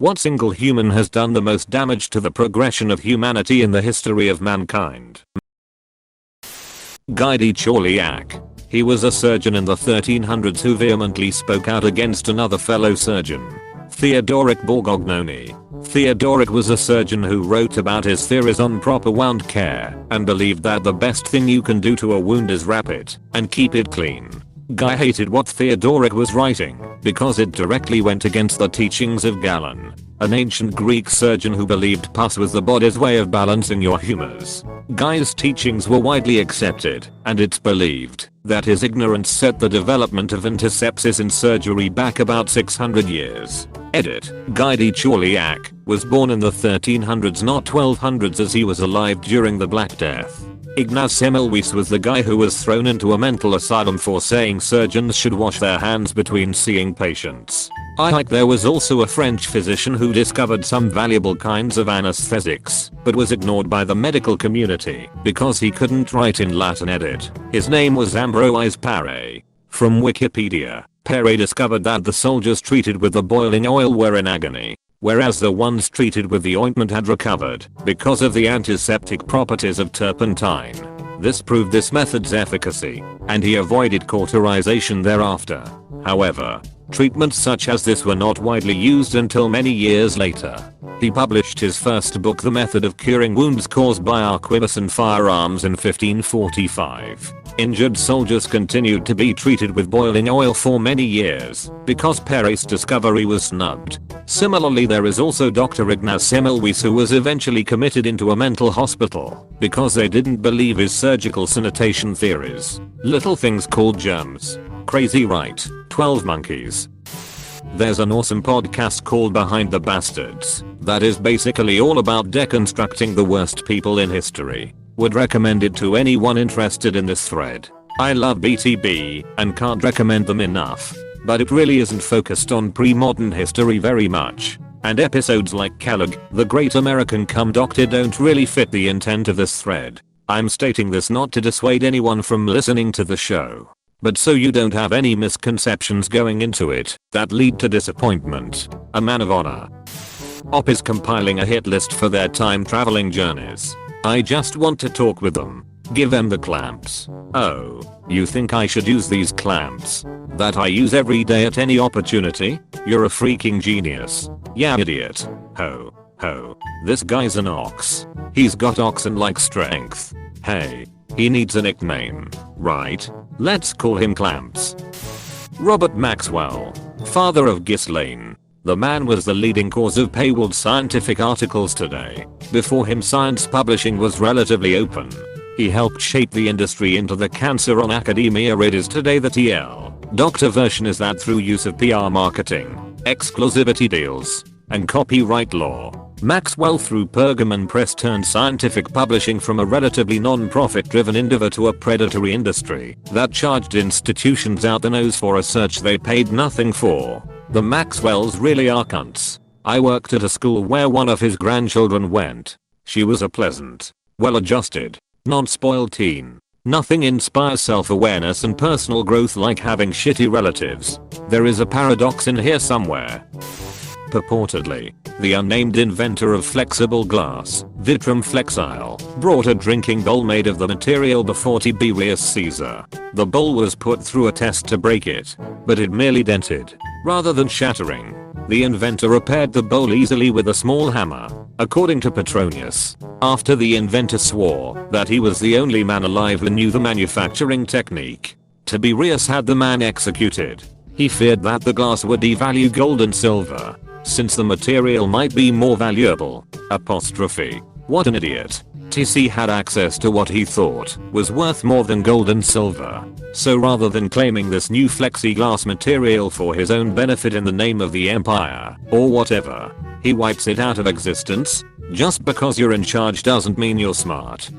What single human has done the most damage to the progression of humanity in the history of mankind? Guy de Chauliac. He was a surgeon in the 1300s who vehemently spoke out against another fellow surgeon, Theodoric Borgognoni. Theodoric was a surgeon who wrote about his theories on proper wound care and believed that the best thing you can do to a wound is wrap it and keep it clean. Guy hated what Theodoric was writing because it directly went against the teachings of Galen, an ancient Greek surgeon who believed pus was the body's way of balancing your humors. Guy's teachings were widely accepted, and it's believed that his ignorance set the development of antisepsis in surgery back about 600 years. Edit. Guy de Chauliac was born in the 1300s, not 1200s, as he was alive during the Black Death. Ignaz Semmelweis was the guy who was thrown into a mental asylum for saying surgeons should wash their hands between seeing patients. There was also a French physician who discovered some valuable kinds of anesthetics, but was ignored by the medical community because he couldn't write in Latin. Edit. His name was Ambroise Paré. From Wikipedia, Paré discovered that the soldiers treated with the boiling oil were in agony, whereas the ones treated with the ointment had recovered because of the antiseptic properties of turpentine. This proved this method's efficacy, and he avoided cauterization thereafter. However, treatments such as this were not widely used until many years later. He published his first book, The Method of Curing Wounds Caused by Arquebus and Firearms, in 1545. Injured soldiers continued to be treated with boiling oil for many years because Paré's discovery was snubbed. Similarly, there is also Dr. Ignaz Semmelweis, who was eventually committed into a mental hospital because they didn't believe his surgical sanitation theories. Little things called germs. Crazy, right? 12 Monkeys. There's an awesome podcast called Behind the Bastards that is basically all about deconstructing the worst people in history. Would recommend it to anyone interested in this thread. I love BTB and can't recommend them enough, but it really isn't focused on pre-modern history very much, and episodes like Kellogg, the Great American Cum Doctor, don't really fit the intent of this thread. I'm stating this not to dissuade anyone from listening to the show, but so you don't have any misconceptions going into it that lead to disappointment. A man of honor. Op is compiling a hit list for their time traveling journeys. I just want to talk with them. Give them the clamps. Oh, you think I should use these clamps that I use every day at any opportunity? You're a freaking genius. Yeah, idiot. Ho, ho. This guy's an ox. He's got oxen-like strength. Hey, he needs a nickname, right? Let's call him Clamps. Robert Maxwell, father of Ghislaine. The man was the leading cause of paywalled scientific articles today. Before him, science publishing was relatively open. He helped shape the industry into the cancer on academia it is today. The TL Doctor version is that through use of PR marketing, exclusivity deals, and copyright law, Maxwell threw Pergamon Press turned scientific publishing from a relatively non-profit driven endeavor to a predatory industry that charged institutions out the nose for research they paid nothing for. The Maxwells really are cunts. I worked at a school where one of his grandchildren went. She was a pleasant, well-adjusted, non-spoiled teen. Nothing inspires self-awareness and personal growth like having shitty relatives. There is a paradox in here somewhere. Purportedly, the unnamed inventor of flexible glass, Vitrum Flexile, brought a drinking bowl made of the material before Tiberius Caesar. The bowl was put through a test to break it, but it merely dented, rather than shattering. The inventor repaired the bowl easily with a small hammer, according to Petronius, after the inventor swore that he was the only man alive who knew the manufacturing technique. Tiberius had the man executed. He feared that the glass would devalue gold and silver, since the material might be more valuable. Apostrophe. What an idiot. TC had access to what he thought was worth more than gold and silver. So rather than claiming this new flexiglass material for his own benefit in the name of the empire, or whatever, he wipes it out of existence. Just because you're in charge doesn't mean you're smart.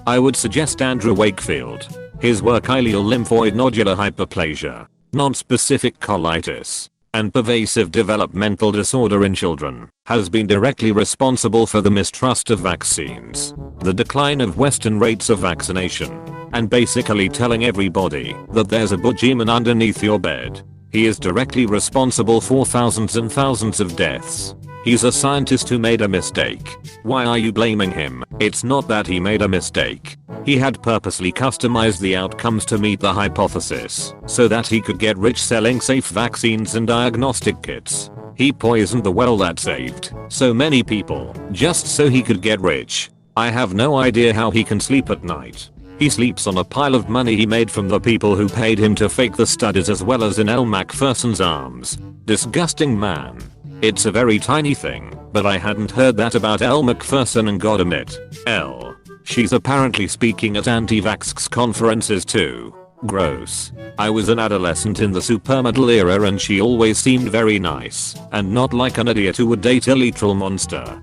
I would suggest Andrew Wakefield. His work ileal lymphoid nodular hyperplasia, non-specific colitis, and pervasive developmental disorder in children has been directly responsible for the mistrust of vaccines, the decline of Western rates of vaccination, and basically telling everybody that there's a boogeyman underneath your bed. He is directly responsible for thousands and thousands of deaths. He's a scientist who made a mistake. Why are you blaming him? It's not that he made a mistake. He had purposely customized the outcomes to meet the hypothesis so that he could get rich selling safe vaccines and diagnostic kits. He poisoned the well that saved so many people just so he could get rich. I have no idea how he can sleep at night. He sleeps on a pile of money he made from the people who paid him to fake the studies, as well as in Elle Macpherson's arms. Disgusting man. It's a very tiny thing, but I hadn't heard that about Elle Macpherson, and God admit, Elle. She's apparently speaking at anti-vax conferences too. Gross. I was an adolescent in the supermodel era and she always seemed very nice and not like an idiot who would date a literal monster.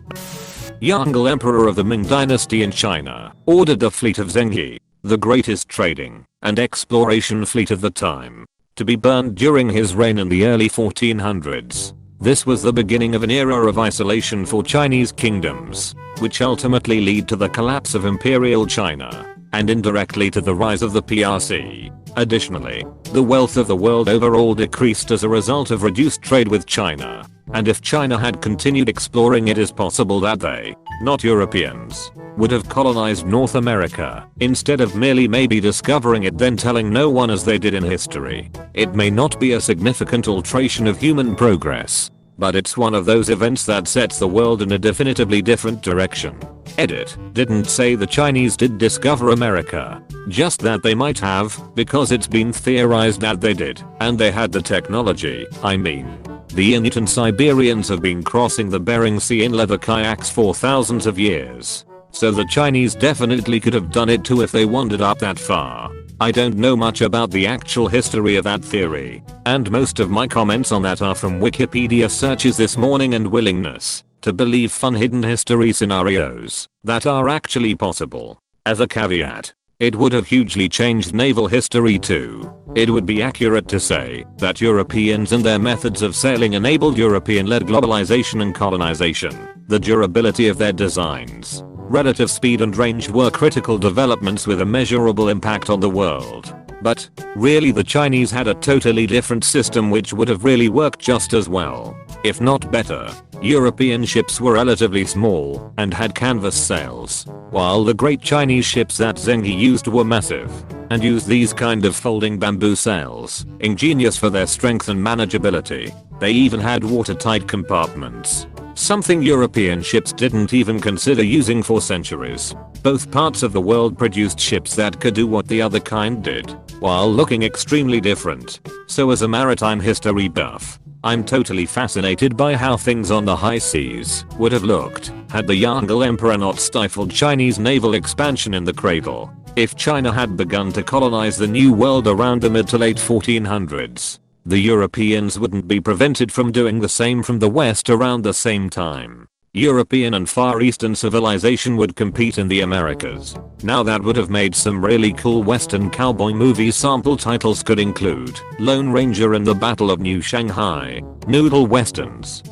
Yongle, emperor of the Ming dynasty in China, ordered a fleet of Zheng, the greatest trading and exploration fleet of the time, to be burned during his reign in the early 1400s. This was the beginning of an era of isolation for Chinese kingdoms, which ultimately led to the collapse of Imperial China, and indirectly to the rise of the PRC. Additionally, the wealth of the world overall decreased as a result of reduced trade with China, and if China had continued exploring, it is possible that they, not Europeans, would have colonized North America, instead of merely maybe discovering it then telling no one as they did in history. It may not be a significant alteration of human progress, but it's one of those events that sets the world in a definitively different direction. Edit. Didn't say the Chinese did discover America, just that they might have, because it's been theorized that they did, and they had the technology. I mean, the Inuit and Siberians have been crossing the Bering Sea in leather kayaks for thousands of years. So the Chinese definitely could have done it too if they wandered up that far. I don't know much about the actual history of that theory, and most of my comments on that are from Wikipedia searches this morning and willingness to believe fun hidden history scenarios that are actually possible. As a caveat, it would have hugely changed naval history too. It would be accurate to say that Europeans and their methods of sailing enabled European-led globalization and colonization. The durability of their designs, relative speed and range were critical developments with a measurable impact on the world. But, really, the Chinese had a totally different system which would have really worked just as well, if not better. European ships were relatively small and had canvas sails, while the great Chinese ships that Zheng used were massive and used these kind of folding bamboo sails, ingenious for their strength and manageability. They even had watertight compartments, something European ships didn't even consider using for centuries. Both parts of the world produced ships that could do what the other kind did, while looking extremely different. So as a maritime history buff, I'm totally fascinated by how things on the high seas would have looked had the Yongle Emperor not stifled Chinese naval expansion in the cradle. If China had begun to colonize the New World around the mid to late 1400s, the Europeans wouldn't be prevented from doing the same from the West around the same time. European and Far Eastern civilization would compete in the Americas. Now that would have made some really cool Western cowboy movie. Sample titles could include Lone Ranger and the Battle of New Shanghai, Noodle Westerns.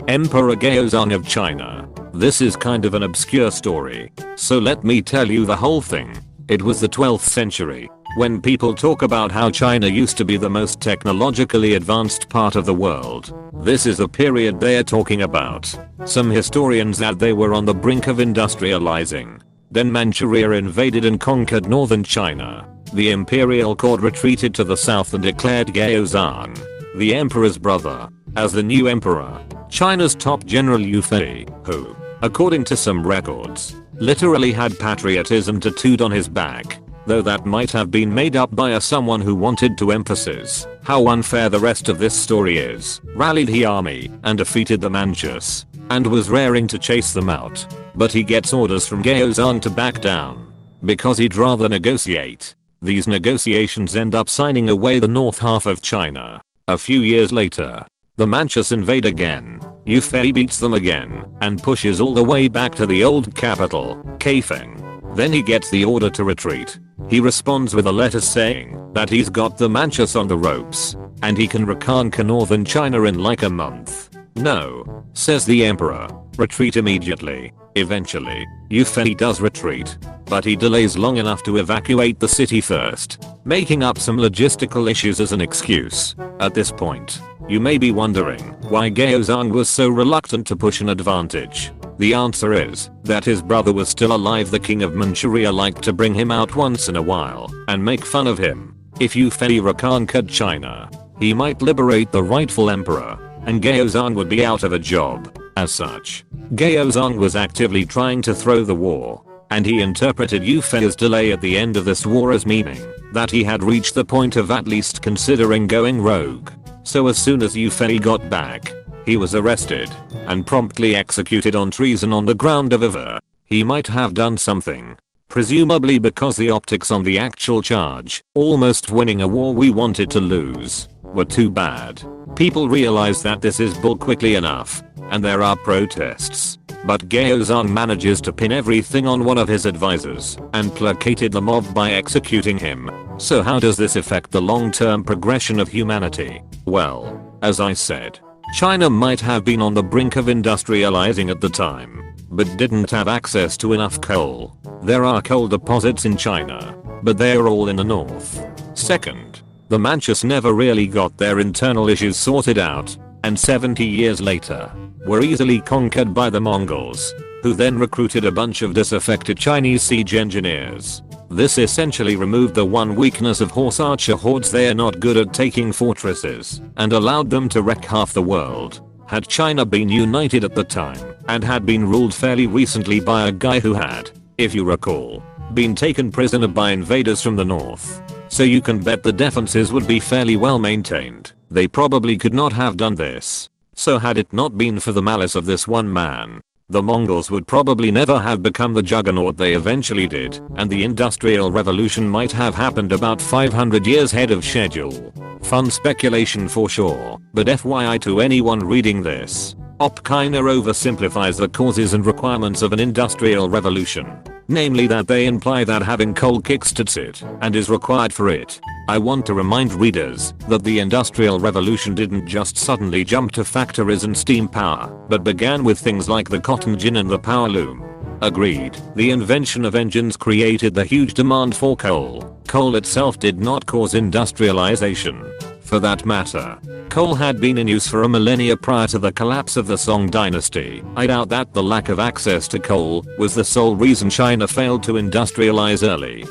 Emperor Gaozong of China. This is kind of an obscure story, so let me tell you the whole thing. It was the 12th century. When people talk about how China used to be the most technologically advanced part of the world, this is the period they are talking about. Some historians that they were on the brink of industrializing. Then Manchuria invaded and conquered northern China. The imperial court retreated to the south and declared Gaozong, the emperor's brother, as the new emperor. China's top general Yu Fei, who, according to some records, literally had patriotism tattooed on his back, though that might have been made up by someone who wanted to emphasize how unfair the rest of this story is, rallied the army and defeated the Manchus, and was raring to chase them out. But he gets orders from Gaozong to back down, because he'd rather negotiate. These negotiations end up signing away the north half of China. A few years later, the Manchus invade again. Yu Fei beats them again and pushes all the way back to the old capital, Kaifeng. Then he gets the order to retreat. He responds with a letter saying that he's got the Manchus on the ropes and he can reconquer northern China in like a month. No, says the emperor, retreat immediately. Eventually, Yu Fei does retreat, but he delays long enough to evacuate the city first, making up some logistical issues as an excuse. At this point, you may be wondering why Gaozong was so reluctant to push an advantage. The answer is that his brother was still alive. The king of Manchuria liked to bring him out once in a while and make fun of him. If Yu Fei reconquered China, he might liberate the rightful emperor, and Gaozong would be out of a job. As such, Gaozong was actively trying to throw the war, and he interpreted Yu Fei's delay at the end of this war as meaning that he had reached the point of at least considering going rogue. So as soon as Yu Fei got back, he was arrested and promptly executed on treason on the ground of avowal. He might have done something, presumably because the optics on the actual charge, almost winning a war we wanted to lose, were too bad. People realize that this is bull quickly enough, and there are protests. But Gaozong manages to pin everything on one of his advisors and placated the mob by executing him. So how does this affect the long-term progression of humanity? Well, as I said, China might have been on the brink of industrializing at the time, but didn't have access to enough coal. There are coal deposits in China, but they're all in the north. Second, the Manchus never really got their internal issues sorted out, and 70 years later, were easily conquered by the Mongols, who then recruited a bunch of disaffected Chinese siege engineers. This essentially removed the one weakness of horse archer hordes: they are not good at taking fortresses, and allowed them to wreck half the world. Had China been united at the time, and had been ruled fairly recently by a guy who had, if you recall, been taken prisoner by invaders from the north, so you can bet the defenses would be fairly well maintained. They probably could not have done this. So had it not been for the malice of this one man, the Mongols would probably never have become the juggernaut they eventually did, and the Industrial Revolution might have happened about 500 years ahead of schedule. Fun speculation for sure, but FYI to anyone reading this, Op kinda oversimplifies the causes and requirements of an industrial revolution. Namely that they imply that having coal kickstarts it and is required for it. I want to remind readers that the Industrial Revolution didn't just suddenly jump to factories and steam power, but began with things like the cotton gin and the power loom. Agreed, the invention of engines created the huge demand for coal. Coal itself did not cause industrialization. For that matter, coal had been in use for a millennia prior to the collapse of the Song dynasty. I doubt that the lack of access to coal was the sole reason China failed to industrialize early.